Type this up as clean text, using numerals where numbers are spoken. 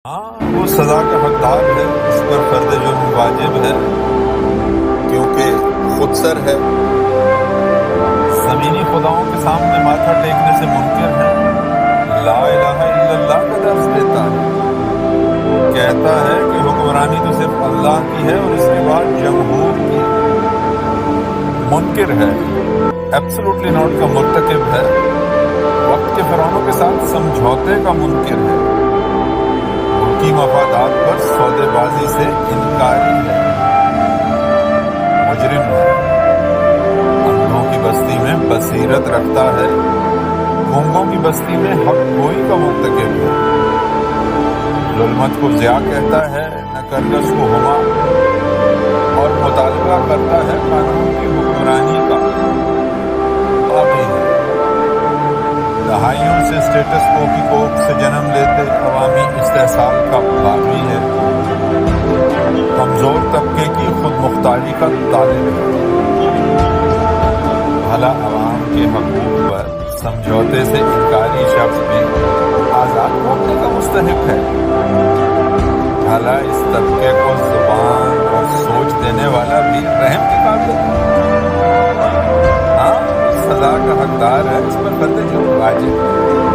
ہاں وہ سزا کا حقدار ہے، اس پر فرد جرم واجب ہے کیونکہ خود سر ہے، زمینی خداؤں کے سامنے ماتھا ٹیکنے سے منکر ہے، لا الہ الا اللہ کا درس دیتا ہے، کہتا ہے کہ حکمرانی تو صرف اللہ کی ہے اور اس کے بعد جمہور کی، منکر ہے، ایبسولوٹلی ناٹ کا مرتکب ہے، وقت کے فرعونوں کے ساتھ سمجھوتے کا منکر ہے، ملکی مفادات پر سودے بازی سے انکاری ہے، مجرم ہے، اندھوں کی بستی میں بصیرت رکھتا ہے، گونگوں کی بستی میں حق گوئی کا مرتکب ہے، ظلمت کو ضیاء کہتا ہے، نکرگس کو ہما، اور مطالبہ کرتا ہے قانون کی حکمرانی کا، پاپی ہے، دہائیوں سے اسٹیٹس کو کی کوکھ سے جنم لیتے عوامی استحصال کا باغی ہے، کمزور طبقے کی خود مختاری کا طالب ہے، بھلا عوام کے حقوق پر سمجھوتے سے انکاری شخص بھی آزاد ہونے کا مستحق ہے، بھلا اس طبقے کو زبان اور سوچ دینے والا بھی رحم کے قابل ہے، ہاں سزا کا حقدار ہے، اس پر فرد جرم واجب ہے۔